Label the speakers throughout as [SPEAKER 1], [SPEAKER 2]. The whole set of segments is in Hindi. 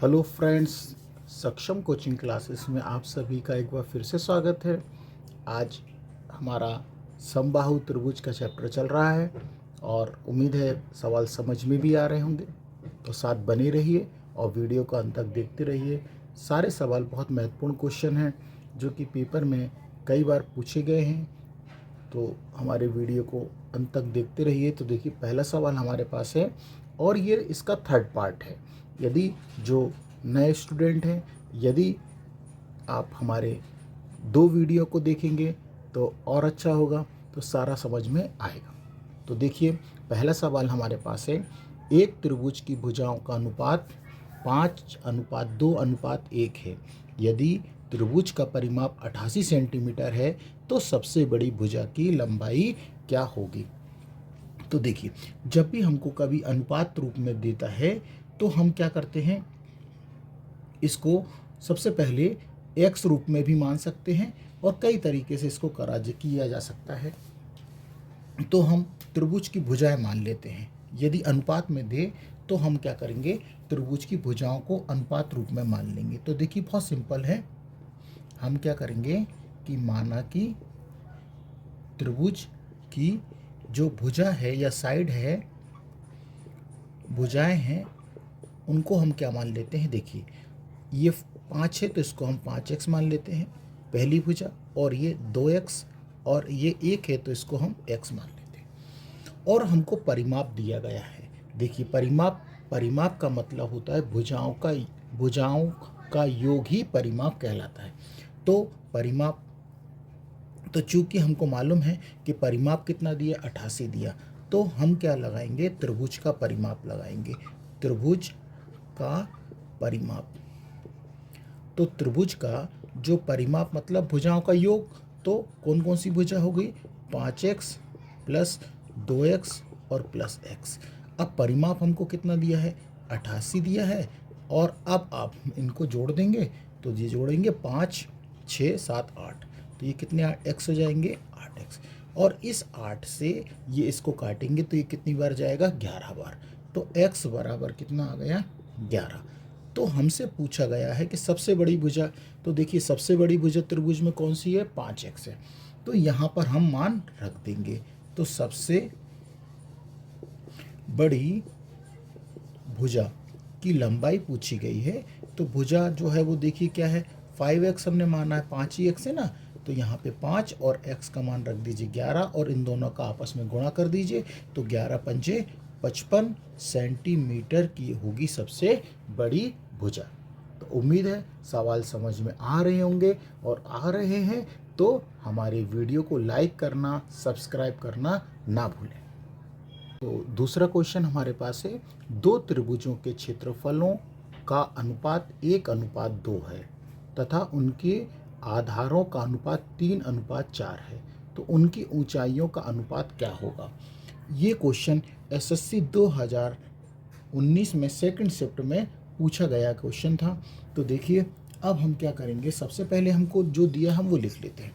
[SPEAKER 1] हेलो फ्रेंड्स, सक्षम कोचिंग क्लासेस में आप सभी का एक बार फिर से स्वागत है। आज हमारा समबाहु त्रिभुज का चैप्टर चल रहा है और उम्मीद है सवाल समझ में भी आ रहे होंगे। तो साथ बने रहिए और वीडियो को अंत तक देखते रहिए। सारे सवाल बहुत महत्वपूर्ण क्वेश्चन हैं जो कि पेपर में कई बार पूछे गए हैं, तो हमारे वीडियो को अंत तक देखते रहिए। तो देखिए, पहला सवाल हमारे पास है और ये इसका थर्ड पार्ट है। यदि जो नए स्टूडेंट हैं, यदि आप हमारे 2 वीडियो को देखेंगे तो और अच्छा होगा, तो सारा समझ में आएगा। तो देखिए, पहला सवाल हमारे पास है, एक त्रिभुज की भुजाओं का अनुपात 5:2:1 है। यदि त्रिभुज का परिमाप 88 सेंटीमीटर है तो सबसे बड़ी भुजा की लंबाई क्या होगी। तो देखिए, जब भी हमको कभी अनुपात रूप में देता है तो हम क्या करते हैं, इसको सबसे पहले एक्स रूप में भी मान सकते हैं और कई तरीके से इसको किया जा सकता है। तो हम त्रिभुज की भुजाएं मान लेते हैं। यदि अनुपात में दे तो हम क्या करेंगे, त्रिभुज की भुजाओं को अनुपात रूप में मान लेंगे। तो देखिए, बहुत सिंपल है। हम क्या करेंगे कि माना कि त्रिभुज की जो भुजा है या साइड है, भुजाएं हैं, उनको हम क्या मान लेते हैं। देखिए, ये 5 है तो इसको हम 5x मान लेते हैं पहली भुजा, और ये 2x और ये 1 है तो इसको हम x मान लेते हैं। और हमको परिमाप दिया गया है। देखिए, परिमाप का मतलब होता है भुजाओं का योग ही परिमाप कहलाता है। तो परिमाप, तो चूंकि हमको मालूम है कि परिमाप कितना दिया, 88 दिया, तो हम क्या लगाएंगे, त्रिभुज का परिमाप लगाएंगे। त्रिभुज का परिमाप, तो त्रिभुज का जो परिमाप मतलब भुजाओं का योग, तो कौन कौन सी भुजा हो गई, 5x प्लस 2x और प्लस x। अब परिमाप हमको कितना दिया है, 88 दिया है। और अब आप इनको जोड़ देंगे तो ये जोड़ेंगे 5, 6, 7, 8, तो ये कितने x हो जाएंगे, 8x। और इस 8 से ये इसको काटेंगे तो ये कितनी बार जाएगा, 11 बार। तो x बराबर कितना आ गया, 11। तो हमसे पूछा गया है कि सबसे बड़ी भुजा, तो देखिए सबसे बड़ी भुजा त्रिभुज में कौन सी है, 5x है। तो यहाँ पर हम मान रख देंगे। तो सबसे बड़ी भुजा की लंबाई पूछी गई है, तो भुजा जो है वो देखिए क्या है, 5x हमने माना है, 5 ही x है ना, तो यहाँ पे 5 और x का मान रख दीजिए 11 और इन दोनों का आपस में गुणा कर दीजिए। तो 11 पंजे 55 सेंटीमीटर की होगी सबसे बड़ी भुजा। तो उम्मीद है सवाल समझ में आ रहे होंगे, और आ रहे हैं तो हमारे वीडियो को लाइक करना, सब्सक्राइब करना ना भूलें। तो दूसरा क्वेश्चन हमारे पास है, 2 त्रिभुजों के क्षेत्रफलों का अनुपात 1:2 है तथा उनके आधारों का अनुपात 3:4 है, तो उनकी ऊंचाइयों का अनुपात क्या होगा। ये क्वेश्चन एसएससी 2019 में सेकंड शिफ्ट में पूछा गया क्वेश्चन था। तो देखिए, अब हम क्या करेंगे, सबसे पहले हमको जो दिया हम वो लिख लेते हैं।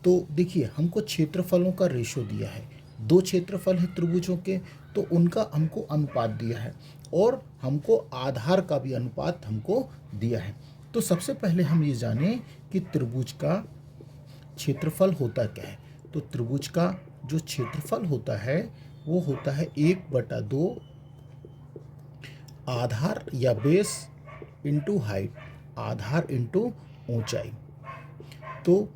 [SPEAKER 1] तो देखिए, हमको क्षेत्रफलों का रेशो दिया है, 2 क्षेत्रफल है त्रिभुजों के, तो उनका हमको अनुपात दिया है, और हमको आधार का भी अनुपात हमको दिया है। तो सबसे पहले हम ये जानें कि त्रिभुज का क्षेत्रफल होता क्या है। तो त्रिभुज का जो क्षेत्रफल होता है वो होता है 1/2 आधार या बेस इंटू हाइट, आधार इंटू ऊंचाई। तो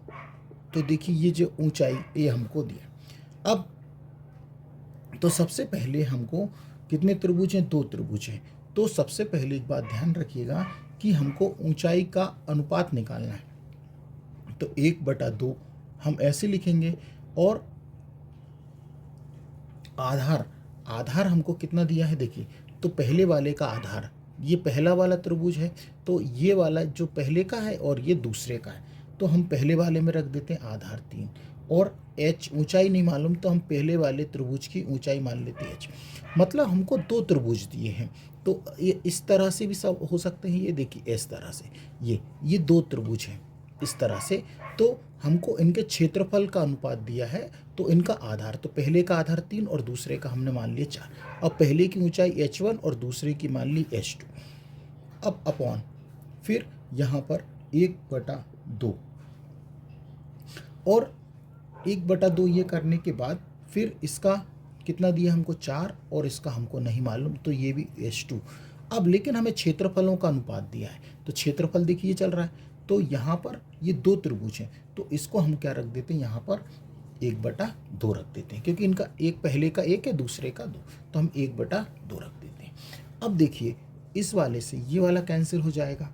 [SPEAKER 1] देखिए, ये जो ऊंचाई ये हमको दिया। अब तो सबसे पहले हमको कितने त्रिभुज हैं, 2 त्रिभुज हैं। तो सबसे पहले एक बात ध्यान रखिएगा कि हमको ऊंचाई का अनुपात निकालना है। तो 1/2 हम ऐसे लिखेंगे, और आधार हमको कितना दिया है, देखिए, तो पहले वाले का आधार, ये पहला वाला त्रिभुज है, तो ये वाला जो पहले का है और ये दूसरे का है, तो हम पहले वाले में रख देते हैं आधार 3। और h ऊंचाई नहीं मालूम तो हम पहले वाले त्रिभुज की ऊंचाई मान लेते हैं h। मतलब हमको 2 त्रिभुज दिए हैं, तो ये इस तरह से भी सब हो सकते हैं। ये देखिए इस तरह से, ये 2 त्रिभुज हैं इस तरह से। तो हमको इनके क्षेत्रफल का अनुपात दिया है, तो इनका आधार, तो पहले का आधार 3 और दूसरे का हमने मान लिया 4। अब पहले की ऊंचाई h1 और दूसरे की मान ली h2। अब अपॉन, फिर यहाँ पर 1/2, और 1/2 ये करने के बाद फिर इसका कितना दिया हमको 4, और इसका हमको नहीं मालूम, तो ये भी H2। अब लेकिन हमें क्षेत्रफलों का अनुपात दिया है, तो क्षेत्रफल देखिए चल रहा है, तो यहाँ पर ये 2 त्रिभुज हैं, तो इसको हम क्या रख देते हैं, यहाँ पर 1/2 रख देते हैं, क्योंकि इनका एक पहले का 1 है, दूसरे का 2, तो हम 1/2 रख देते हैं। अब देखिए इस वाले से ये वाला कैंसिल हो जाएगा,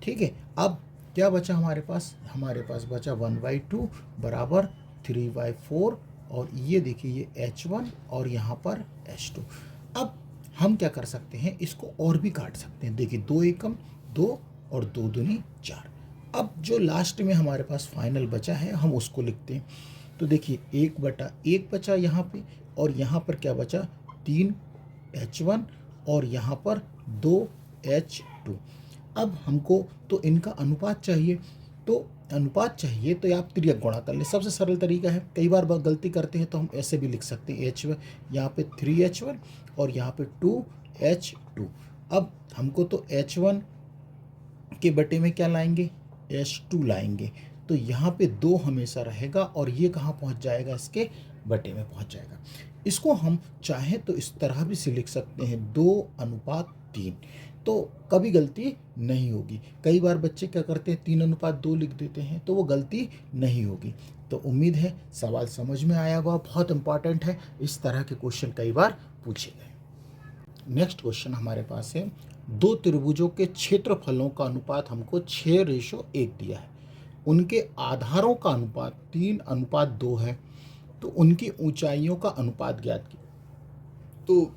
[SPEAKER 1] ठीक है। अब क्या बचा हमारे पास बचा 1/2 बराबर 3/4, और ये देखिए ये H1 और यहाँ पर H2। अब हम क्या कर सकते हैं, इसको और भी काट सकते हैं। देखिए 2 एकम 2 और 2 दूनी 4। अब जो लास्ट में हमारे पास फाइनल बचा है हम उसको लिखते हैं। तो देखिए 1/1 बचा यहाँ पे, और यहाँ पर क्या बचा 3H1 और यहाँ पर 2H2। अब हमको तो इनका अनुपात चाहिए, तो आप त्रियक गुणा कर लें, सबसे सरल तरीका है। कई बार गलती करते हैं तो हम ऐसे भी लिख सकते हैं, H1 यहाँ पे 3H1 और यहाँ पे 2H2। अब हमको तो H1 के बटे में क्या लाएंगे, H2 लाएंगे, तो यहाँ पे 2 हमेशा रहेगा, और ये कहाँ पहुँच जाएगा, इसके बटे में पहुँच जाएगा। इसको हम चाहें तो इस तरह भी से लिख सकते हैं 2:3, तो कभी गलती नहीं होगी। कई बार बच्चे क्या करते हैं 3:2 लिख देते हैं, तो वो गलती नहीं होगी। तो उम्मीद है सवाल समझ में आया होगा, बहुत इंपॉर्टेंट है, इस तरह के क्वेश्चन कई बार पूछे गए। नेक्स्ट क्वेश्चन हमारे पास है, 2 त्रिभुजों के क्षेत्रफलों का अनुपात हमको 6:1 दिया है, उनके आधारों का अनुपात 3:2 है, तो उनकी ऊंचाइयों का अनुपात ज्ञात कीजिए। तो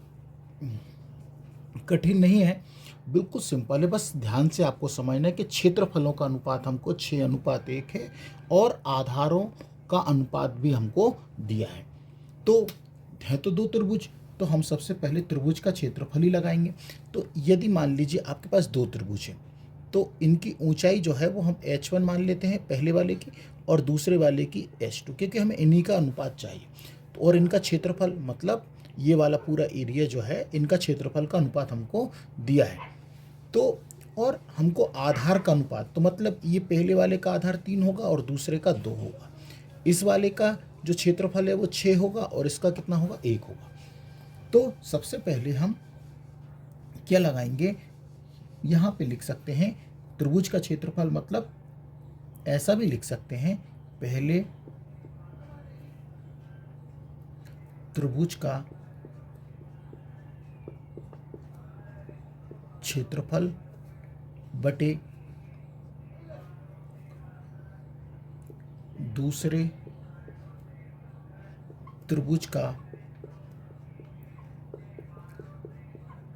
[SPEAKER 1] कठिन नहीं है, बिल्कुल सिंपल है, बस ध्यान से आपको समझना है कि क्षेत्रफलों का अनुपात हमको 6:1 है, और आधारों का अनुपात भी हमको दिया है। तो है तो 2 त्रिभुज, तो हम सबसे पहले त्रिभुज का क्षेत्रफल ही लगाएंगे। तो यदि मान लीजिए आपके पास 2 त्रिभुज हैं, तो इनकी ऊंचाई जो है वो हम H1 मान लेते हैं पहले वाले की, और दूसरे वाले की H2, क्योंकि हमें इन्हीं का अनुपात चाहिए। तो और इनका क्षेत्रफल मतलब ये वाला पूरा एरिया जो है, इनका क्षेत्रफल का अनुपात हमको दिया है। तो और हमको आधार का अनुपात, तो मतलब ये पहले वाले का आधार 3 होगा और दूसरे का 2 होगा। इस वाले का जो क्षेत्रफल है वो 6 होगा, और इसका कितना होगा, 1 होगा। तो सबसे पहले हम क्या लगाएंगे, यहाँ पे लिख सकते हैं त्रिभुज का क्षेत्रफल, मतलब ऐसा भी लिख सकते हैं, पहले त्रिभुज का क्षेत्रफल बटे दूसरे त्रिभुज का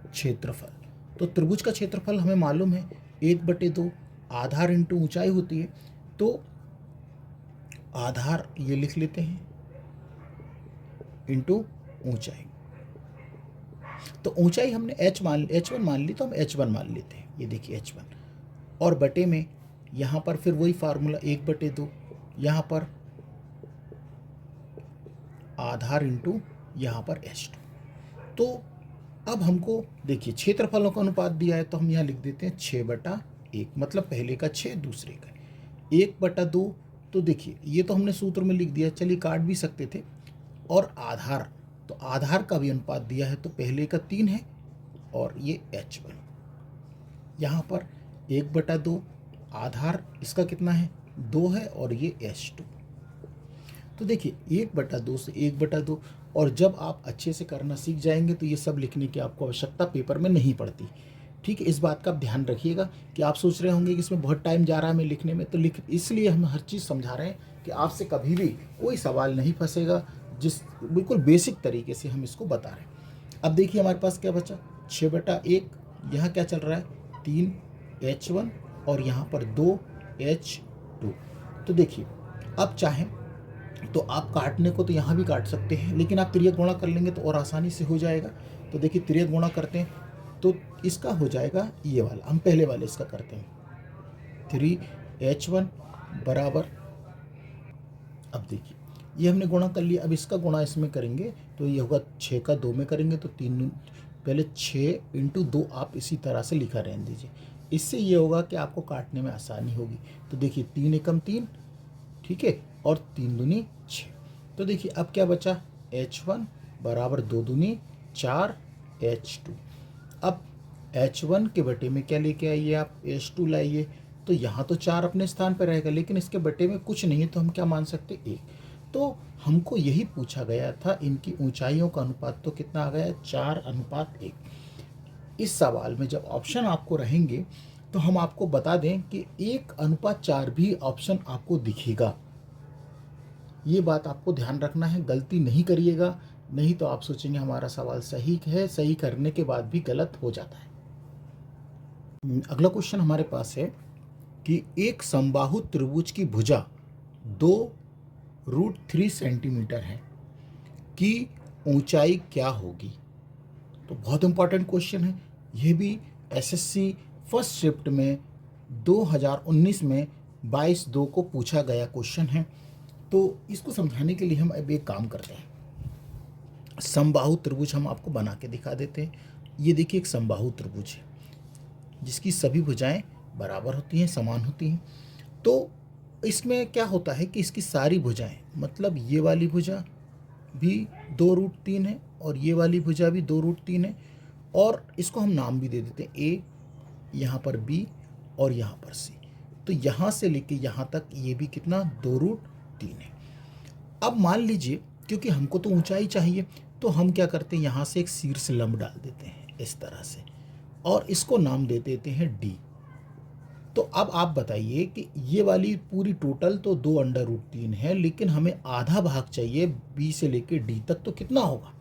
[SPEAKER 1] क्षेत्रफल। तो त्रिभुज का क्षेत्रफल हमें मालूम है 1/2, आधार इंटू ऊंचाई होती है, तो आधार ये लिख लेते हैं इंटू ऊंचाई। तो ऊंचाई हमने H1 मान ली, तो हम H1 मान लेते हैं, ये देखिए H1, और बटे में यहाँ पर फिर वही फार्मूला 1/2, यहाँ पर आधार इंटू यहाँ पर H2। तो अब हमको देखिए क्षेत्रफलों का अनुपात दिया है, तो हम यहाँ लिख देते हैं 6/1, मतलब पहले का 6 दूसरे का 1/2। तो देखिए ये तो हमने सूत्र में लिख दिया, चलिए काट भी सकते थे। और आधार, तो आधार का भी अनुपात दिया है, तो पहले का 3 है और ये H1, यहाँ पर 1/2, आधार इसका कितना है 2 है, और ये H2। तो देखिए 1/2 से 1/2, और जब आप अच्छे से करना सीख जाएंगे तो ये सब लिखने की आपको आवश्यकता पेपर में नहीं पड़ती। ठीक है, इस बात का आप ध्यान रखिएगा कि आप सोच रहे होंगे कि इसमें बहुत टाइम जा रहा है मैं लिखने में, तो इसलिए हम हर चीज़ समझा रहे हैं कि आपसे कभी भी कोई सवाल नहीं फंसेगा, जिस बिल्कुल बेसिक तरीके से हम इसको बता रहे हैं। अब देखिए हमारे पास क्या बचा 6/1, यहाँ क्या चल रहा है 3H1 और यहाँ पर 2H2। तो देखिए अब चाहें तो आप काटने को तो यहाँ भी काट सकते हैं, लेकिन आप त्रियक गुणा कर लेंगे तो और आसानी से हो जाएगा। तो देखिए त्रियक गुणा करते हैं तो इसका हो जाएगा ये वाला, हम पहले वाले इसका करते हैं 3H1 बराबर, अब देखिए ये हमने गुणा कर लिया, अब इसका गुणा इसमें करेंगे तो ये होगा 6 का 2 में करेंगे तो 3, पहले 6 × 2 आप इसी तरह से लिखा रहने दीजिए, इससे ये होगा कि आपको काटने में आसानी होगी। तो देखिए 3 एकम 3, ठीक है, और 3 दूनी 6। तो देखिए अब क्या बचा, H1 बराबर 2 दूनी 4 H2। अब H1 के बटे में क्या लेके आइए आप, H2 लाइए। तो यहाँ तो 4 अपने स्थान पर रहेगा, लेकिन इसके बटे में कुछ नहीं है, तो हम क्या मान सकते, 1। तो हमको यही पूछा गया था, इनकी ऊंचाइयों का अनुपात तो कितना आ गया, 4:1। इस सवाल में जब ऑप्शन आपको रहेंगे तो हम आपको बता दें कि 1:4 भी ऑप्शन आपको दिखेगा। ये बात आपको ध्यान रखना है, गलती नहीं करिएगा, नहीं तो आप सोचेंगे हमारा सवाल सही है, सही करने के बाद भी गलत हो जाता है। अगला क्वेश्चन हमारे पास है कि एक समबाहु त्रिभुज की भुजा 2√3 सेंटीमीटर है कि ऊंचाई क्या होगी। तो बहुत इंपॉर्टेंट क्वेश्चन है, यह भी एसएससी फर्स्ट शिफ्ट में 2019 में 22/2 को पूछा गया क्वेश्चन है। तो इसको समझाने के लिए हम अब एक काम करते हैं, समबाहु त्रिभुज हम आपको बना के दिखा देते हैं। ये देखिए एक समबाहु त्रिभुज है जिसकी सभी भुजाएं बराबर होती हैं, समान होती हैं। तो इसमें क्या होता है कि इसकी सारी भुजाएं, मतलब ये वाली भुजा भी 2√3 है और ये वाली भुजा भी 2√3 है, और इसको हम नाम भी दे देते हैं ए, यहाँ पर बी और यहाँ पर सी। तो यहाँ से लेके यहाँ तक ये भी कितना, 2√3 है। अब मान लीजिए क्योंकि हमको तो ऊंचाई चाहिए, तो हम क्या करते हैं, यहाँ से एक शीर्ष लंब डाल देते हैं इस तरह से, और इसको नाम दे देते हैं डी। तो अब आप बताइए कि ये वाली पूरी टोटल तो 2√3 है, लेकिन हमें आधा भाग चाहिए बी से लेके डी तक, तो कितना होगा।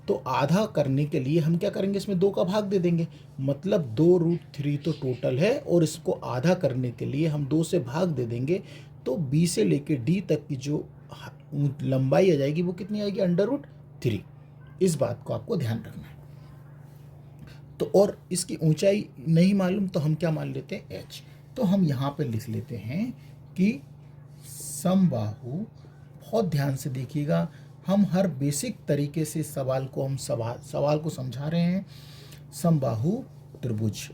[SPEAKER 1] तो आधा करने के लिए हम क्या करेंगे, इसमें 2 का भाग दे देंगे, मतलब 2√3 तो टोटल है, और इसको आधा करने के लिए हम 2 से भाग दे देंगे। तो बी से लेके डी तक की जो लंबाई आ जाएगी वो कितनी आएगी, √3। इस बात को आपको ध्यान रखना है। तो और इसकी ऊंचाई नहीं मालूम तो हम क्या मान लेते हैं, h। तो हम यहाँ पे लिख लेते हैं कि समबाहु, बहुत ध्यान से देखिएगा, हम हर बेसिक तरीके से सवाल को समझा रहे हैं। समबाहु त्रिभुज,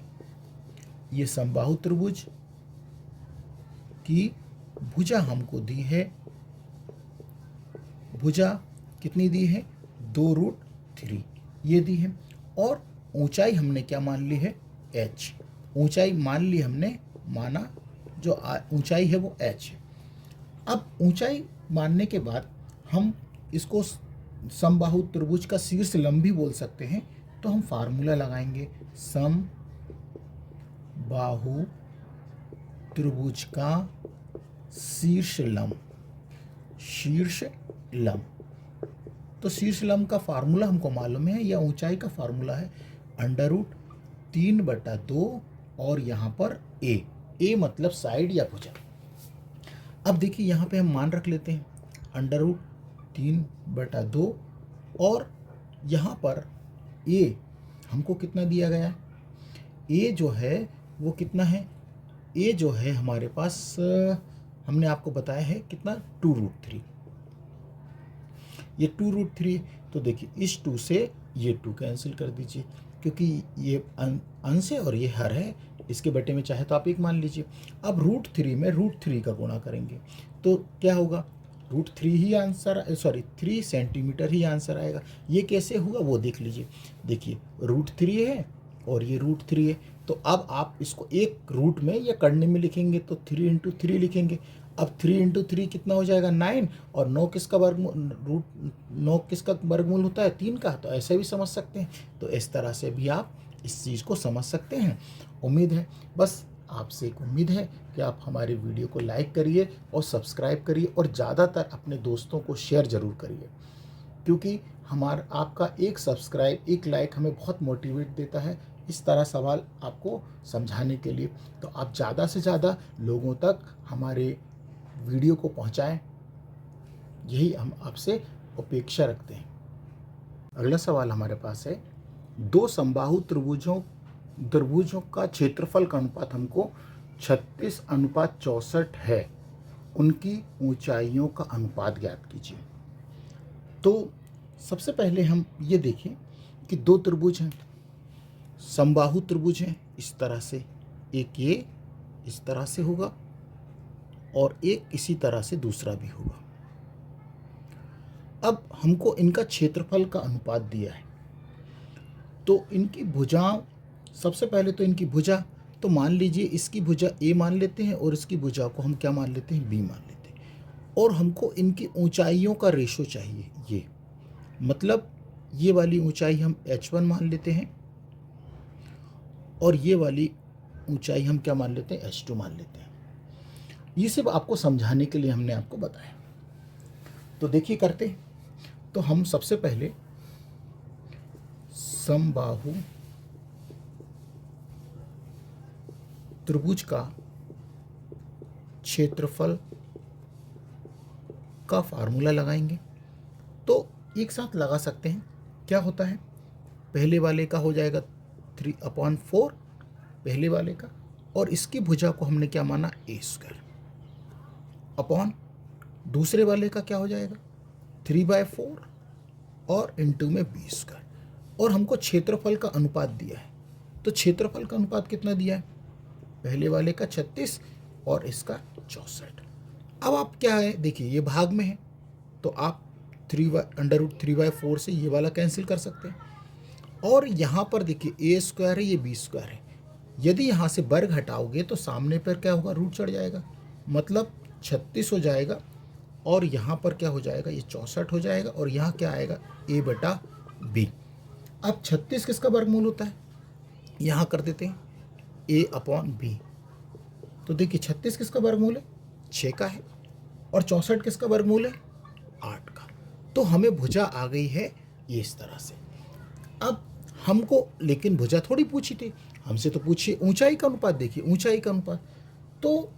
[SPEAKER 1] ये समबाहु त्रिभुज की भुजा हमको दी है, भुजा कितनी दी है, 2√3 ये दी है, और ऊंचाई हमने क्या मान ली है, h। ऊंचाई मान ली हमने, माना जो ऊंचाई है वो h है। अब ऊंचाई मानने के बाद हम इसको समबाहु त्रिभुज का शीर्ष लंब भी बोल सकते हैं। तो हम फार्मूला लगाएंगे, समबाहु त्रिभुज का शीर्ष लंब, शीर्ष लंब। तो शीर्ष लंब का फार्मूला हमको मालूम है, या ऊंचाई का फार्मूला है √3/2, और यहाँ पर ए मतलब साइड या भुजा। अब देखिए यहाँ पे हम मान रख लेते हैं √3/2, और यहाँ पर ए हमको कितना दिया गया है, ए जो है वो कितना है, ए जो है हमारे पास हमने आपको बताया है कितना, 2√3। ये 2√3, तो देखिए इस 2 से ये 2 कैंसिल कर दीजिए, क्योंकि ये अंश है और ये हर है, इसके बटे में चाहे तो आप 1 मान लीजिए। अब √3 में √3 का गुणा करेंगे तो क्या होगा, √3 ही आंसर, 3 सेंटीमीटर ही आंसर आएगा। ये कैसे हुआ वो देख लीजिए, देखिए √3 है और ये √3 है। तो अब आप इसको एक रूट में या करने में लिखेंगे तो 3 × 3 लिखेंगे। अब 3 × 3 कितना हो जाएगा, 9, और 9 किसका वर्गमूल, 9 किसका वर्गमूल होता है, 3 का। तो ऐसे भी समझ सकते हैं। तो इस तरह से भी आप इस चीज़ को समझ सकते हैं। उम्मीद है, बस आपसे एक उम्मीद है कि आप हमारे वीडियो को लाइक करिए और सब्सक्राइब करिए, और ज़्यादातर अपने दोस्तों को शेयर ज़रूर करिए, क्योंकि आपका एक सब्सक्राइब, एक लाइक हमें बहुत मोटिवेट देता है इस तरह सवाल आपको समझाने के लिए। तो आप ज़्यादा से ज़्यादा लोगों तक हमारे वीडियो को पहुंचाएं, यही हम आपसे अपेक्षा रखते हैं। अगला सवाल हमारे पास है, 2 समबाहु त्रिभुजों का क्षेत्रफल का अनुपात हमको 36:64 है, उनकी ऊंचाइयों का अनुपात ज्ञात कीजिए। तो सबसे पहले हम ये देखें कि 2 त्रिभुज हैं, समबाहु त्रिभुज हैं इस तरह से, एक ये इस तरह से होगा और एक इसी तरह से दूसरा भी होगा। अब हमको इनका क्षेत्रफल का अनुपात दिया है, तो इनकी भुजाओं, सबसे पहले तो इनकी भुजा, तो मान लीजिए इसकी भुजा ए मान लेते हैं और इसकी भुजा को हम क्या मान लेते हैं, बी मान लेते हैं। और हमको इनकी ऊंचाइयों का रेशो चाहिए, ये मतलब ये वाली ऊंचाई हम h1 मान लेते हैं और ये वाली ऊंचाई हम क्या मान लेते हैं, h2 मान लेते हैं। ये सब आपको समझाने के लिए हमने आपको बताया। तो देखिए करते हैं। तो हम सबसे पहले समबाहु त्रिभुज का क्षेत्रफल का फार्मूला लगाएंगे। तो एक साथ लगा सकते हैं। क्या होता है, पहले वाले का हो जाएगा 3/4 पहले वाले का, और इसकी भुजा को हमने क्या माना, a² अपॉन दूसरे वाले का क्या हो जाएगा 3/4 और इंटू में b²। और हमको क्षेत्रफल का अनुपात दिया है। तो क्षेत्रफल का अनुपात कितना दिया है, पहले वाले का 36 और इसका 64। अब आप क्या है, देखिए ये भाग में है तो आप √3/4 से ये वाला कैंसिल कर सकते हैं। और यहाँ पर देखिए a² है, ये b² है। यदि यहाँ से वर्ग हटाओगे तो सामने पर क्या होगा, रूट चढ़ जाएगा, मतलब 36 हो जाएगा। और यहाँ पर क्या हो जाएगा, ये 64 हो जाएगा। और यहाँ क्या आएगा, a/b। अब 36 किसका वर्गमूल होता है, यहाँ कर देते हैं a/b। तो देखिए 36 किसका वर्गमूल है, 6 का है। और 64 किसका वर्गमूल है, 8 का। तो हमें भुजा आ गई है ये इस तरह से। अब हमको लेकिन भुजा थोड़ी पूछी थी, हमसे तो पूछिए ऊंचाई का अनुपात। देखिए ऊंचाई का अनुपात, तो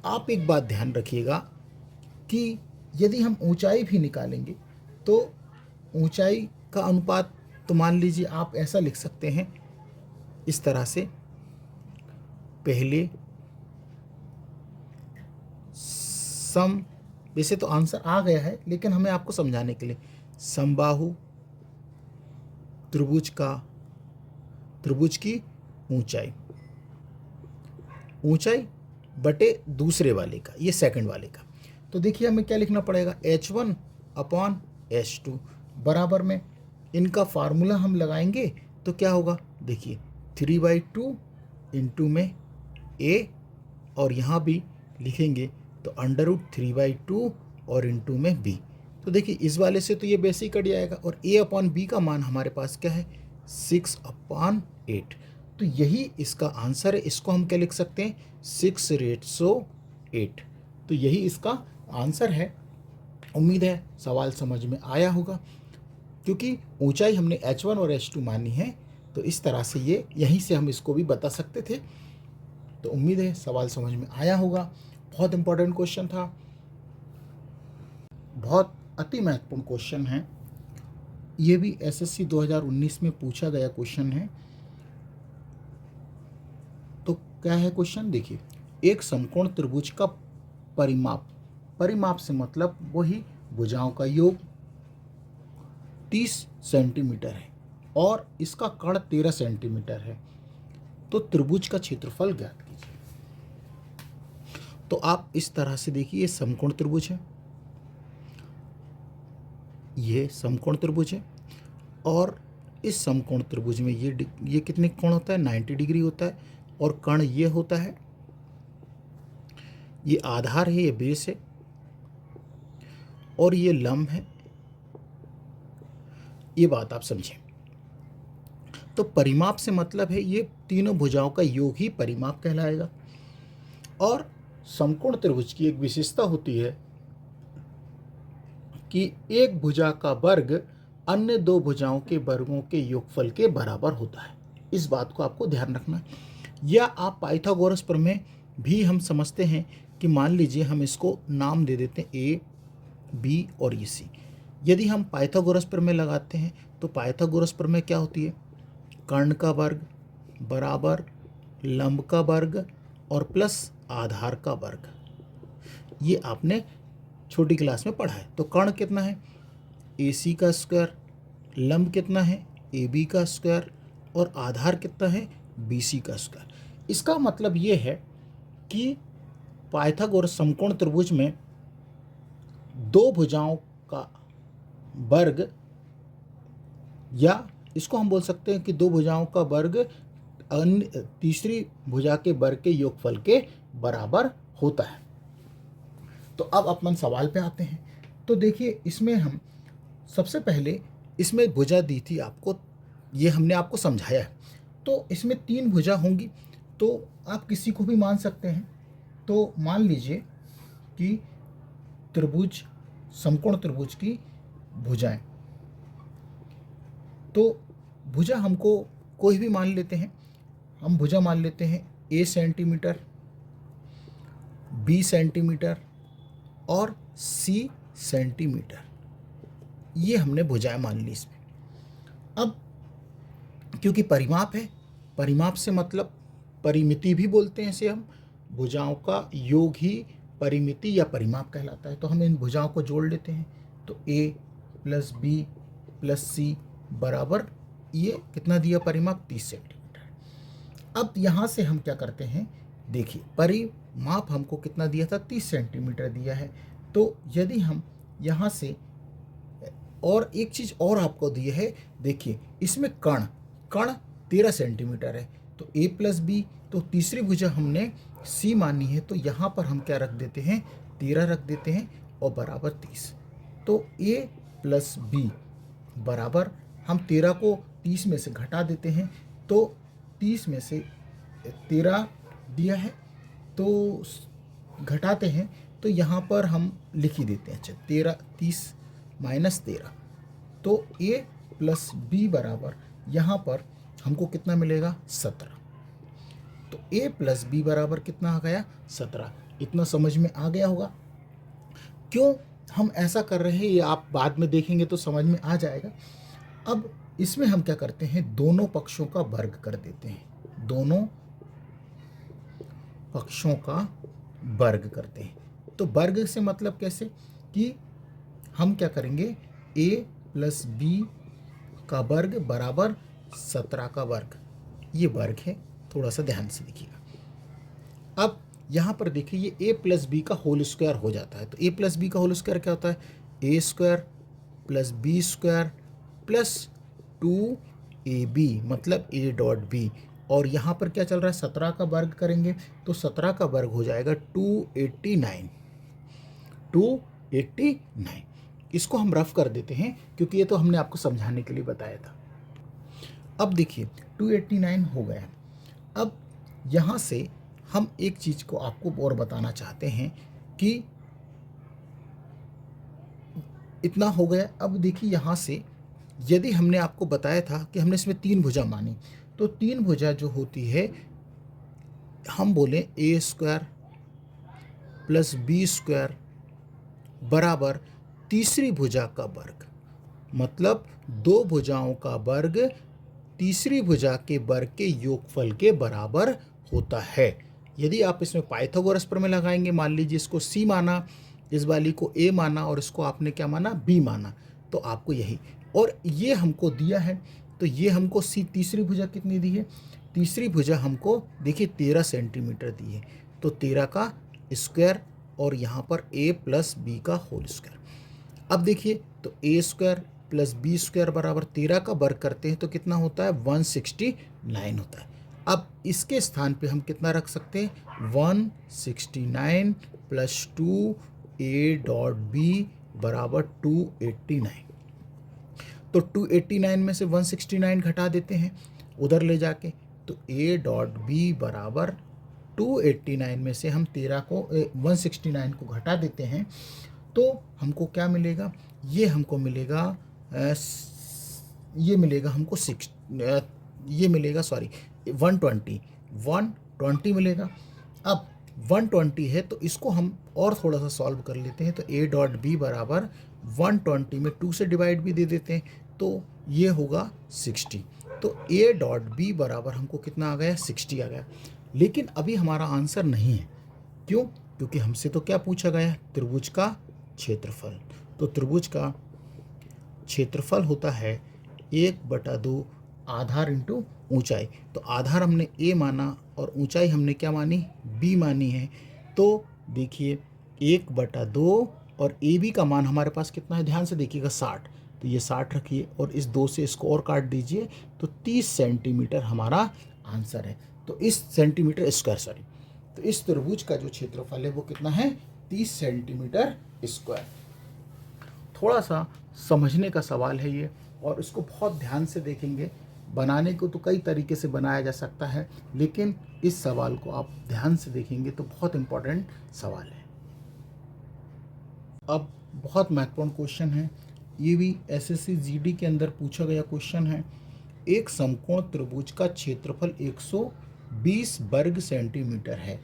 [SPEAKER 1] आप एक बात ध्यान रखिएगा कि यदि हम ऊंचाई भी निकालेंगे तो ऊंचाई का अनुपात, तो मान लीजिए आप ऐसा लिख सकते हैं इस तरह से, पहले सम, वैसे तो आंसर आ गया है लेकिन हमें आपको समझाने के लिए, समबाहु त्रिभुज की ऊंचाई बटे दूसरे वाले का, ये सेकंड वाले का। तो देखिए हमें क्या लिखना पड़ेगा, h1/h2 बराबर में इनका फार्मूला हम लगाएंगे तो क्या होगा, देखिए 3/2 इंटू में a, और यहाँ भी लिखेंगे तो √3/2 और इंटू में b। तो देखिए इस वाले से तो ये बेसिक कट जाएगा और a/b का मान हमारे पास क्या है, 6/8। तो यही इसका आंसर है। इसको हम क्या लिख सकते हैं, 6/8। तो यही इसका आंसर है। उम्मीद है सवाल समझ में आया होगा, क्योंकि ऊंचाई हमने h1 और h2 मानी है, तो इस तरह से ये यहीं से हम इसको भी बता सकते थे। तो उम्मीद है सवाल समझ में आया होगा। बहुत इंपॉर्टेंट क्वेश्चन था, बहुत अति महत्वपूर्ण क्वेश्चन है। ये भी एसएससी 2019 में पूछा गया क्वेश्चन है। तो क्या है क्वेश्चन, देखिए एक समकोण त्रिभुज का परिमाप से मतलब वही भुजाओं का योग 30 सेंटीमीटर है और इसका कर्ण 13 सेंटीमीटर है। तो त्रिभुज का क्षेत्रफल ज्ञात कीजिए। तो आप इस तरह से देखिए, ये समकोण त्रिभुज है, ये समकोण त्रिभुज है, और इस समकोण त्रिभुज में ये कितने कोण होता है, 90 डिग्री होता है। और कर्ण ये होता है, ये आधार है, ये बेस है, और ये लंब है। ये बात आप समझें। तो परिमाप से मतलब है ये तीनों भुजाओं का योग ही परिमाप कहलाएगा। और समकोण त्रिभुज की एक विशेषता होती है कि एक भुजा का वर्ग अन्य दो भुजाओं के वर्गों के योगफल के बराबर होता है। इस बात को आपको ध्यान रखना। या आप पाइथागोरस प्रमेय भी हम समझते हैं कि मान लीजिए हम इसको नाम दे देते हैं ए, बी और ये सी। यदि हम पाइथागोरस प्रमेय लगाते हैं तो पाइथागोरस प्रमेय क्या होती है, कर्ण का वर्ग बराबर लंब का वर्ग और प्लस आधार का वर्ग। ये आपने छोटी क्लास में पढ़ा है। तो कर्ण कितना है, ए सी का स्क्वायर, लंब कितना है, ए बी का स्क्वायर, और आधार कितना है, बी सी का स्क्वायर। इसका मतलब ये है कि पाइथागोरस समकोण त्रिभुज में दो भुजाओं का वर्ग, या इसको हम बोल सकते हैं कि दो भुजाओं का वर्ग अन्य तीसरी भुजा के वर्ग के योगफल के बराबर होता है। तो अब अपन सवाल पे आते हैं। तो देखिए, इसमें हम सबसे पहले इसमें भुजा दी थी आपको, ये हमने आपको समझाया है। तो इसमें तीन भुजा होंगी, तो आप किसी को भी मान सकते हैं। तो मान लीजिए कि त्रिभुज, समकोण त्रिभुज की भुजाएं, तो भुजा हमको कोई भी मान लेते हैं। हम भुजा मान लेते हैं A सेंटीमीटर, B सेंटीमीटर और C सेंटीमीटर। ये हमने भुजाएं मान ली इसमें। अब क्योंकि परिमाप है, परिमाप से मतलब परिमिति भी बोलते हैं इसे हम, भुजाओं का योग ही परिमिति या परिमाप कहलाता है। तो हम इन भुजाओं को जोड़ लेते हैं। तो A plus B plus C बराबर, ये कितना दिया परिमाप, 30 सेंटीमीटर। अब यहाँ से हम क्या करते हैं, देखिए परिमाप हमको कितना दिया था, 30 सेंटीमीटर दिया है। तो यदि हम यहाँ से, और एक चीज़ और आपको दी है, देखिए इसमें कण 13 सेंटीमीटर है। तो A प्लस B, तो तीसरी भुजा हमने C मानी है, तो यहाँ पर हम क्या रख देते हैं, 13 रख देते हैं और बराबर 30। तो A प्लस B बराबर, हम 13 को 30 में से घटा देते हैं, तो 30 में से 13 दिया है, तो घटाते हैं, तो यहाँ पर हम लिख ही देते हैं। अच्छा, 30 माइनस 13, तो A प्लस B बराबर, यहाँ पर हमको कितना मिलेगा, 17। तो A प्लस B बराबर कितना आ गया, 17। इतना समझ में आ गया होगा। क्यों हम ऐसा कर रहे हैं ये आप बाद में देखेंगे तो समझ में आ जाएगा। अब इसमें हम क्या करते हैं, दोनों पक्षों का वर्ग कर देते हैं, दोनों पक्षों का वर्ग करते हैं। तो वर्ग से मतलब कैसे, कि हम क्या करेंगे, A प्लस B का वर्ग बराबर 17 का वर्ग, ये वर्ग है, थोड़ा सा ध्यान से देखिएगा। अब यहाँ पर देखिए, ये A प्लस बी का होल स्क्वायर हो जाता है। तो A प्लस बी का होल स्क्वायर क्या होता है, A square plus B square plus 2AB, मतलब A डॉट B। और यहाँ पर क्या चल रहा है, 17 का वर्ग करेंगे, तो 17 का वर्ग हो जाएगा 289। इसको हम रफ कर देते हैं, क्योंकि ये तो हमने आपको समझाने के लिए बताया था। अब देखिए 289 हो गया। अब यहाँ से हम एक चीज़ को आपको और बताना चाहते हैं कि इतना हो गया। अब देखिए यहाँ से, यदि हमने आपको बताया था कि हमने इसमें तीन भुजा मानी, तो तीन भुजा जो होती है, हम बोलें A square plus B square बराबर तीसरी भुजा का वर्ग, मतलब दो भुजाओं का वर्ग तीसरी भुजा के वर्ग के योगफल के बराबर होता है। यदि आप इसमें पाइथागोरस प्रमेय लगाएंगे, मान लीजिए इसको C माना, इस वाली को A माना और इसको आपने क्या माना, B माना, तो आपको यही, और ये हमको दिया है, तो ये हमको C, तीसरी भुजा कितनी दी है, तीसरी भुजा हमको देखिए 13 सेंटीमीटर दी है। तो 13 का स्क्वायर और यहाँ पर A प्लस B का होल स्क्वायर। अब देखिए, तो A square plus B square बराबर 13 का वर्ग करते हैं तो कितना होता है, 169 होता है। अब इसके स्थान पे हम कितना रख सकते हैं, 169 प्लस 2A डॉट B बराबर 289। तो 289 में से 169 घटा देते हैं उधर ले जाके, तो A डॉट B बराबर 289 में से हम 13 को 169 को घटा देते हैं, तो हमको क्या मिलेगा, ये हमको मिलेगा हमको 120 मिलेगा। अब 120 है, तो इसको हम और थोड़ा सा सॉल्व कर लेते हैं। तो A डॉट B बराबर 120 में 2 से डिवाइड भी दे देते हैं, तो ये होगा 60। तो A डॉट B बराबर हमको कितना आ गया, 60 आ गया। लेकिन अभी हमारा आंसर नहीं है, क्यों, क्योंकि हमसे तो क्या पूछा गया, त्रिभुज का क्षेत्रफल। तो त्रिभुज का क्षेत्रफल होता है 1/2 आधार इंटू ऊंचाई। तो आधार हमने ए माना और ऊंचाई हमने क्या मानी, बी मानी है। तो देखिए 1/2 और ए बी का मान हमारे पास कितना है, ध्यान से देखिएगा 60। तो ये 60 रखिए और इस 2 से इसको और काट दीजिए, तो 30 सेंटीमीटर हमारा आंसर है। तो इस सेंटीमीटर स्क्वायर, सॉरी, तो इस त्रिभुज का जो क्षेत्रफल है वो कितना है, 30 सेंटीमीटर स्क्वायर। थोड़ा सा समझने का सवाल है ये, और इसको बहुत ध्यान से देखेंगे। बनाने को तो कई तरीके से बनाया जा सकता है, लेकिन इस सवाल को आप ध्यान से देखेंगे तो बहुत इंपॉर्टेंट सवाल है। अब बहुत महत्वपूर्ण क्वेश्चन है, ये भी एसएससी जीडी के अंदर पूछा गया क्वेश्चन है। एक समकोण त्रिभुज का क्षेत्रफल 120 वर्ग सेंटीमीटर है।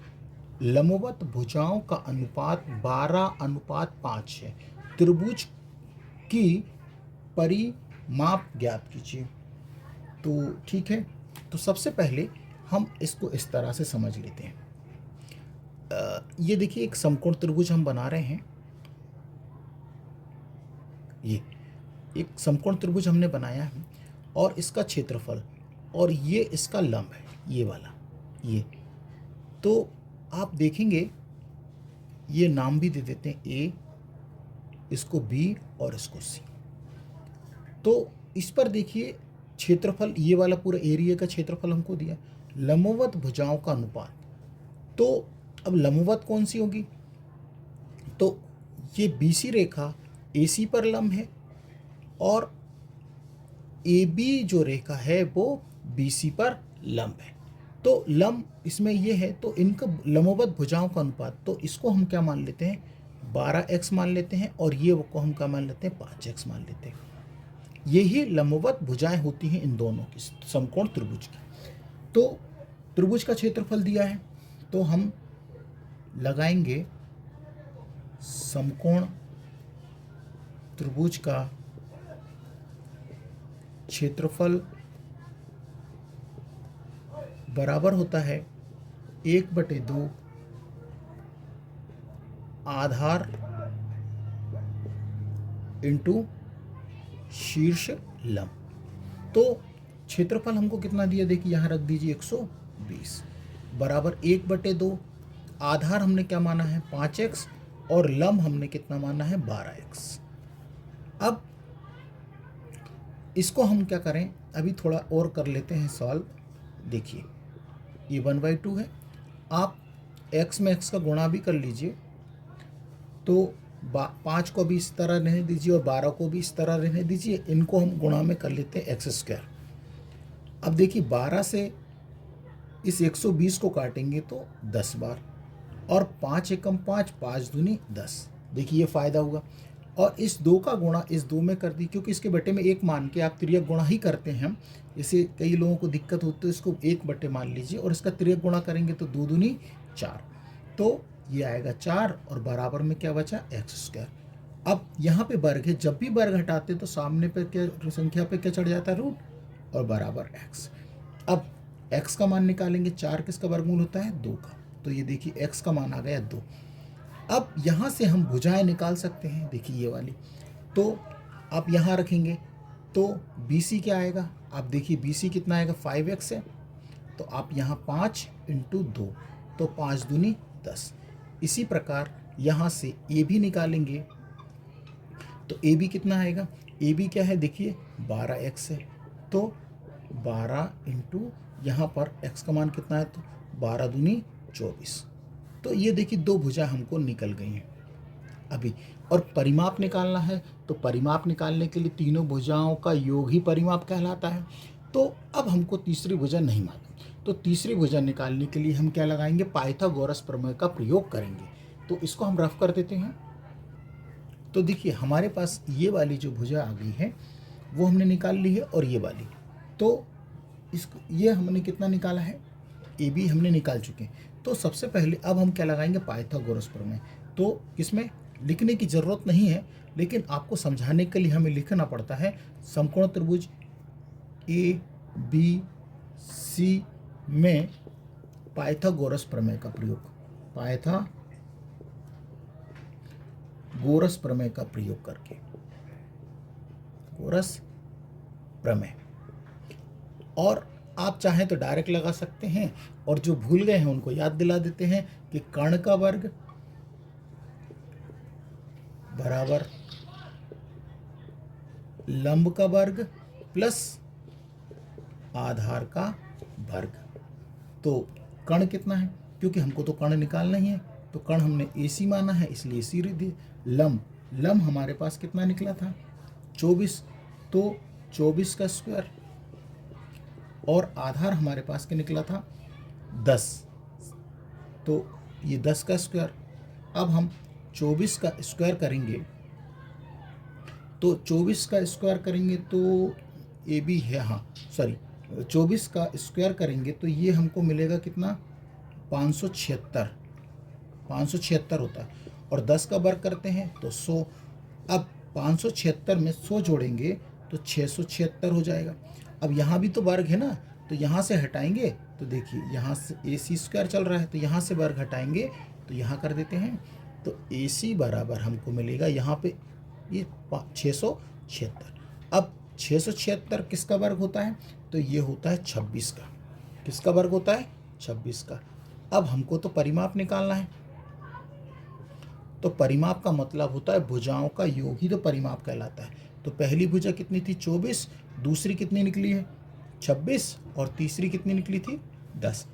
[SPEAKER 1] लंबवत भुजाओं का अनुपात 12:5 है। त्रिभुज की परिमाप ज्ञात कीजिए। तो ठीक है, तो सबसे पहले हम इसको इस तरह से समझ लेते हैं। ये देखिए एक समकोण त्रिभुज हम बना रहे हैं। ये एक समकोण त्रिभुज हमने बनाया है और इसका क्षेत्रफल, और ये इसका लंब है, ये वाला, ये। तो आप देखेंगे ये नाम भी दे देते हैं, ए, इसको बी और इसको सी। तो इस पर देखिए क्षेत्रफल, ये वाला पूरा एरिया का क्षेत्रफल हमको दिया। लंबवत भुजाओं का अनुपात, तो अब लंबवत कौन सी होगी, तो ये बीसी रेखा एसी पर लंब है और AB जो रेखा है वो BC पर लंब है। तो लंब इसमें ये है, तो इनका लंबवत भुजाओं का अनुपात, तो इसको हम क्या मान लेते हैं, 12x मान लेते हैं, और ये को हम क्या मान लेते हैं, 5x मान लेते हैं। यही लंबवत भुजाएं होती हैं इन दोनों की, समकोण त्रिभुज की। तो त्रिभुज का क्षेत्रफल दिया है, तो हम लगाएंगे समकोण त्रिभुज का क्षेत्रफल बराबर होता है 1/2 आधार इंटू शीर्ष लंब। तो क्षेत्रफल हमको कितना दिया, देखिए यहाँ रख दीजिए 120 बराबर 1/2, आधार हमने क्या माना है 5x और लंब हमने कितना माना है 12x। अब इसको हम क्या करें, अभी थोड़ा और कर लेते हैं सॉल्व। देखिए ये 1/2 है, आप x में x का गुणा भी कर लीजिए, तो 5 को भी इस तरह रहने दीजिए और 12 को भी इस तरह रहने दीजिए। इनको हम गुणा में कर लेते हैं x²। अब देखिए 12 से इस 120 को काटेंगे तो 10 बार, और 5 एकम 5, 5 दूनी 10। देखिए ये फ़ायदा हुआ। और इस 2 का गुणा इस 2 में कर दी, क्योंकि इसके बटे में 1 मान के आप तिर्यक गुणा ही करते हैं हम। इसे कई लोगों को दिक्कत होती है, इसको 1 बटे मान लीजिए और इसका तिर्यक गुणा करेंगे तो 2 दूनी 4। तो ये आएगा 4 और बराबर में क्या बचा, x²। अब यहाँ पे वर्ग है, जब भी वर्ग हटाते तो सामने पे क्या संख्या पे क्या चढ़ जाता है, रूट, और बराबर x। अब x का मान निकालेंगे, 4 किसका वर्गमूल होता है, 2 का। तो ये देखिए x का मान आ गया 2। अब यहाँ से हम भुजाएं निकाल सकते हैं, देखिए ये वाली। तो आप यहाँ रखेंगे तो BC क्या आएगा, आप देखिए BC कितना आएगा, 5x है। तो आप यहाँ 5 × 2, तो 5 दूनी 10। इसी प्रकार यहाँ से AB निकालेंगे, तो AB कितना आएगा, AB क्या है, देखिए 12x है। तो 12 × यहाँ पर x का मान कितना है, तो 12 दूनी 24। तो ये देखिए 2 भुजा हमको निकल गई हैं अभी। और परिमाप निकालना है, तो परिमाप निकालने के लिए तीनों भुजाओं का योग ही परिमाप कहलाता है। तो अब हमको तीसरी भुजा नहीं मालूम, तो तीसरी भुजा निकालने के लिए हम क्या लगाएंगे, पाइथागोरस प्रमेय का प्रयोग करेंगे। तो इसको हम रफ कर देते हैं। तो देखिए हमारे पास ये वाली जो भुजा आ गई है वो हमने निकाल ली है, और ये वाली, तो इसको ये हमने कितना निकाला है, AB हमने निकाल चुके हैं। तो सबसे पहले अब हम क्या लगाएंगे, पाइथागोरस प्रमेय। तो इसमें लिखने की ज़रूरत नहीं है, लेकिन आपको समझाने के लिए हमें लिखना पड़ता है। समकोण त्रिभुज ABC में पाइथागोरस प्रमेय का प्रयोग, पाइथागोरस प्रमेय का प्रयोग करके, गोरस प्रमेय। और आप चाहें तो डायरेक्ट लगा सकते हैं, और जो भूल गए हैं उनको याद दिला देते हैं कि कर्ण का वर्ग बराबर लंब का वर्ग प्लस आधार का वर्ग। तो कर्ण कितना है, क्योंकि हमको तो कर्ण निकालना ही है, तो कर्ण हमने AC माना है इसलिए AC लिख दिए। लंब हमारे पास कितना निकला था 24, तो 24 का स्क्वायर, और आधार हमारे पास क्या निकला था 10, तो ये 10 का स्क्वायर। अब हम 24 का स्क्वायर करेंगे, तो 24 का स्क्वायर करेंगे तो ये भी है, हाँ सॉरी, 24 का स्क्वायर करेंगे तो ये हमको मिलेगा कितना 576 होता है, और 10 का वर्ग करते हैं तो 100। अब 576 में 100 जोड़ेंगे तो 676 हो जाएगा। अब यहाँ भी तो वर्ग है ना, तो यहाँ से हटाएंगे तो देखिए यहाँ से AC स्क्वायर चल रहा है, तो यहाँ से वर्ग हटाएंगे तो यहाँ कर देते हैं, तो AC बराबर हमको मिलेगा यहाँ पे ये 676। अब 676 किसका वर्ग होता है, तो ये होता है 26 का। किसका वर्ग होता है 26 का। अब हमको तो परिमाप निकालना है, तो परिमाप का मतलब होता है भुजाओं का योग ही तो परिमाप कहलाता है। तो पहली भुजा कितनी थी 24, दूसरी कितनी निकली है 26, और तीसरी कितनी निकली थी 10।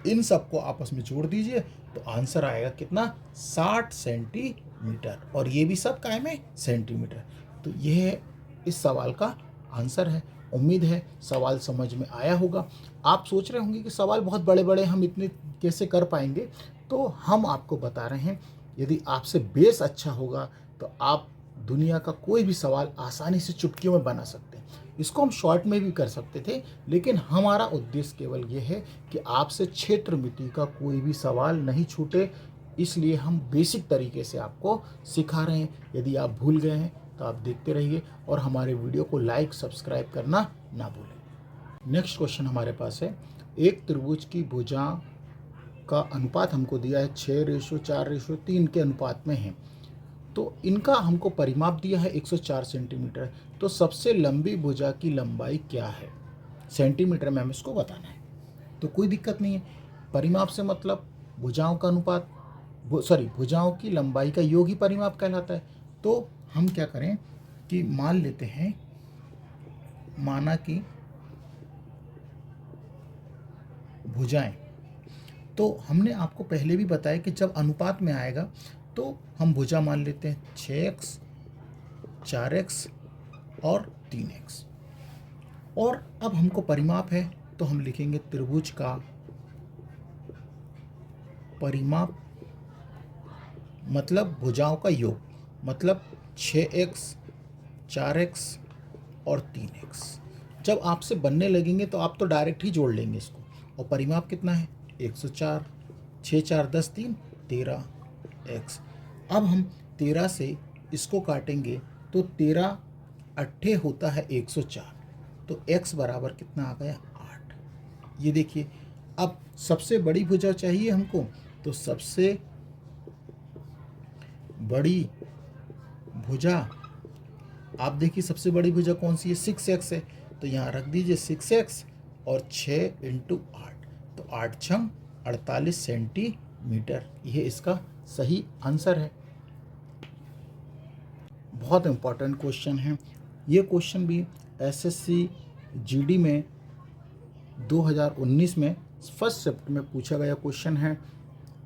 [SPEAKER 1] इन सबको आपस में जोड़ दीजिए तो आंसर आएगा कितना 60 सेंटीमीटर, और ये भी सब काय में सेंटीमीटर। तो यह इस सवाल का आंसर है। उम्मीद है सवाल समझ में आया होगा। आप सोच रहे होंगे कि सवाल बहुत बड़े बड़े हम इतने कैसे कर पाएंगे, तो हम आपको बता रहे हैं यदि आपसे बेस अच्छा होगा तो आप दुनिया का कोई भी सवाल आसानी से चुटकियों में बना सकते हैं। इसको हम शॉर्ट में भी कर सकते थे, लेकिन हमारा उद्देश्य केवल ये है कि आपसे क्षेत्र मिति का कोई भी सवाल नहीं छूटे, इसलिए हम बेसिक तरीके से आपको सिखा रहे हैं। यदि आप भूल गए हैं तो आप देखते रहिए और हमारे वीडियो को लाइक सब्सक्राइब करना ना भूलें। नेक्स्ट क्वेश्चन हमारे पास है, एक त्रिभुज की भुजा का अनुपात हमको दिया है 6:4:3 के अनुपात में है, तो इनका हमको परिमाप दिया है 104 सेंटीमीटर। तो सबसे लंबी भुजा की लंबाई क्या है, सेंटीमीटर में हमें इसको बताना है। तो कोई दिक्कत नहीं है, परिमाप से मतलब भुजाओं का अनुपात, भुजाओं की लंबाई का योग ही परिमाप कहलाता है। तो हम क्या करें कि मान लेते हैं, माना कि भुजाएं, तो हमने आपको पहले भी बताया कि जब अनुपात में आएगा तो हम भुजा मान लेते हैं 6x, 4x और 3x। और अब हमको परिमाप है तो हम लिखेंगे त्रिभुज का परिमाप मतलब भुजाओं का योग, मतलब 6x, 4x और 3x। जब आपसे बनने लगेंगे तो आप तो डायरेक्ट ही जोड़ लेंगे इसको, और परिमाप कितना है 104, 6 4 10 3 13x। अब हम 13 से इसको काटेंगे तो 13 अट्ठे होता है 104, तो x बराबर कितना आ गया 8। ये देखिए, अब सबसे बड़ी भुजा चाहिए हमको, तो सबसे बड़ी भुजा, आप देखिए सबसे बड़ी भुजा कौन सी है 6x है, तो यहाँ रख दीजिए 6x और 6 × 8, तो 8 छंग 48 सेंटीमीटर। यह इसका सही आंसर है। बहुत इम्पोर्टेंट क्वेश्चन है ये। क्वेश्चन भी SSC GD में 2019 में फर्स्ट शिफ्ट में पूछा गया क्वेश्चन है।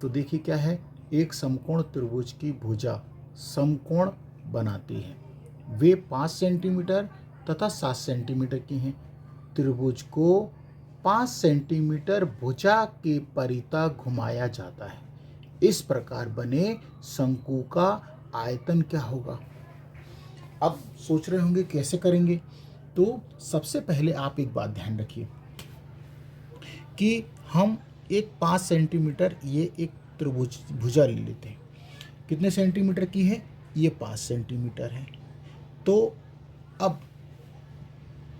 [SPEAKER 1] तो देखिए क्या है, एक समकोण त्रिभुज की भुजा समकोण बनाती है, वे 5 सेंटीमीटर तथा 7 सेंटीमीटर की हैं। त्रिभुज को 5 सेंटीमीटर भुजा के परितः घुमाया जाता है, इस प्रकार बने शंकु का आयतन क्या होगा। अब सोच रहे होंगे कैसे करेंगे, तो सबसे पहले आप एक बात ध्यान रखिए कि हम एक 5 सेंटीमीटर ये एक त्रिभुज भुजा ले लेते हैं। कितने सेंटीमीटर की है, ये 5 सेंटीमीटर है। तो अब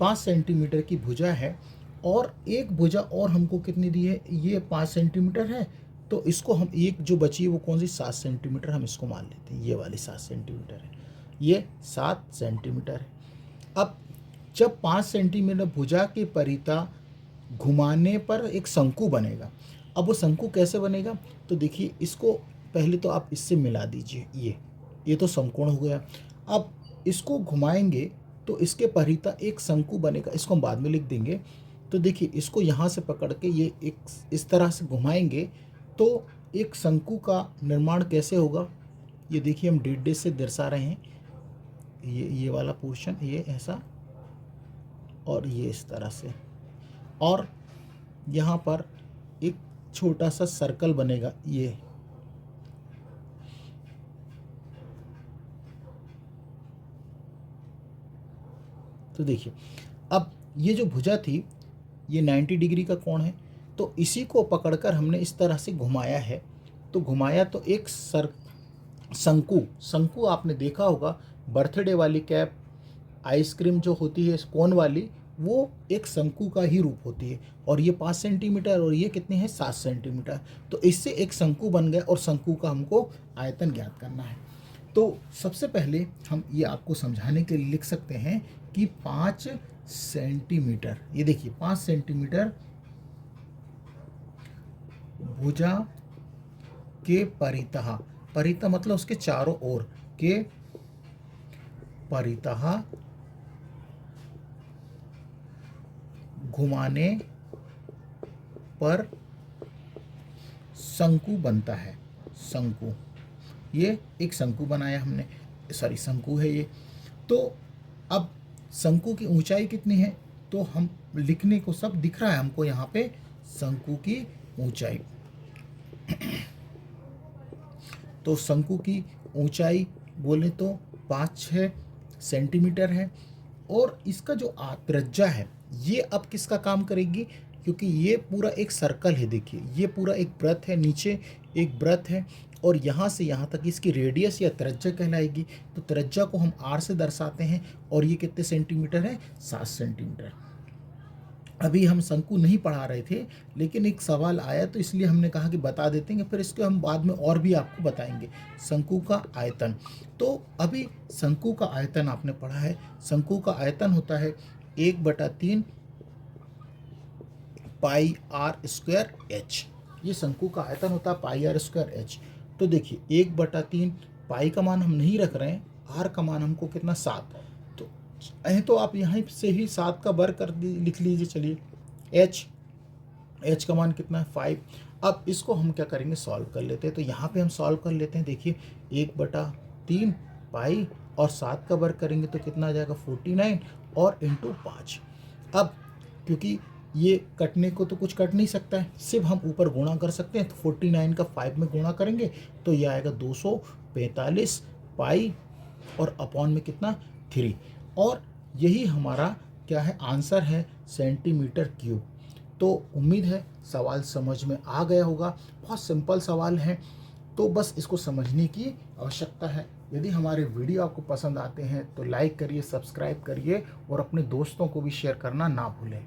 [SPEAKER 1] 5 सेंटीमीटर की भुजा है, और एक भुजा और हमको कितनी दी है, ये 5 सेंटीमीटर है, तो इसको हम एक जो बची है वो कौन सी 7 सेंटीमीटर, हम इसको मान लेते हैं, ये वाली 7 सेंटीमीटर है, ये 7 सेंटीमीटर है। अब जब 5 सेंटीमीटर भुजा के परिता घुमाने पर एक शंकु बनेगा। अब वो शंकु कैसे बनेगा, तो देखिए इसको पहले तो आप इससे मिला दीजिए, ये तो समकोण हो गया। अब इसको घुमाएंगे तो इसके परिता एक शंकु बनेगा, इसको हम बाद में लिख देंगे। तो देखिए इसको यहाँ से पकड़ के ये एक इस तरह से घुमाएंगे तो एक शंकु का निर्माण कैसे होगा, ये देखिए हम डेढ़ से दर्शा रहे हैं। ये वाला पोर्शन ये ऐसा और ये इस तरह से, और यहाँ पर एक छोटा सा सर्कल बनेगा ये। तो देखिए अब ये जो भुजा थी ये 90 डिग्री का कोण है, तो इसी को पकड़कर हमने इस तरह से घुमाया है। तो घुमाया तो एक शंकु आपने देखा होगा, बर्थडे वाली कैप, आइसक्रीम जो होती है कोन वाली, वो एक शंकु का ही रूप होती है। और ये 5 सेंटीमीटर और ये कितने हैं 7 सेंटीमीटर। तो इससे एक शंकु बन गया और शंकु का हमको आयतन ज्ञात करना है। तो सबसे पहले हम ये आपको समझाने के लिए लिख सकते हैं कि 5 सेंटीमीटर, ये देखिए 5 सेंटीमीटर भुजा के परितः, परितः मतलब उसके चारों ओर के परितः घुमाने पर शंकु बनता है। शंकु, ये एक शंकु बनाया हमने, सॉरी शंकु है ये। तो अब शंकु की ऊंचाई कितनी है, तो हम लिखने को सब दिख रहा है हमको यहाँ पे, शंकु की ऊंचाई। तो शंकु की ऊंचाई बोले तो 5-6 सेंटीमीटर है। और इसका जो त्रिज्या है ये अब किसका काम करेगी, क्योंकि ये पूरा एक सर्कल है, देखिए ये पूरा एक वृत्त है, नीचे एक वृत्त है और यहाँ से यहाँ तक इसकी रेडियस या त्रिज्या कहलाएगी। तो त्रिज्या को हम r से दर्शाते हैं और ये कितने सेंटीमीटर है 7 सेंटीमीटर। अभी हम शंकु नहीं पढ़ा रहे थे लेकिन एक सवाल आया तो इसलिए हमने कहा कि बता देते हैं, फिर इसको हम बाद में और भी आपको बताएंगे। शंकु का आयतन, तो अभी शंकु का आयतन आपने पढ़ा है, शंकु का आयतन होता है 1/3 पाई r स्क्वायर h। ये शंकु का आयतन होता है पाई r स्क्वायर h। तो देखिए 1/3 पाई का मान हम नहीं रख रहे हैं, r का मान हमको कितना 7, तो आप यहाँ से ही 7 का वर्ग कर लिख लीजिए। चलिए h का मान कितना है 5। अब इसको हम क्या करेंगे सॉल्व कर लेते हैं। तो यहाँ पे हम सॉल्व कर लेते हैं, देखिए 1/3 पाई और 7 का वर्ग करेंगे तो कितना आ जाएगा 49 और इंटू 5। अब क्योंकि ये कटने को तो कुछ कट नहीं सकता है, सिर्फ हम ऊपर गुणा कर सकते हैं। तो 49 का 5 में गुणा करेंगे तो ये आएगा 245 पाई और अपॉन में कितना 3। और यही हमारा क्या है आंसर है सेंटीमीटर क्यूब। तो उम्मीद है सवाल समझ में आ गया होगा, बहुत सिंपल सवाल है, तो बस इसको समझने की आवश्यकता है। यदि हमारे वीडियो आपको पसंद आते हैं तो लाइक करिए, सब्सक्राइब करिए और अपने दोस्तों को भी शेयर करना ना भूलें।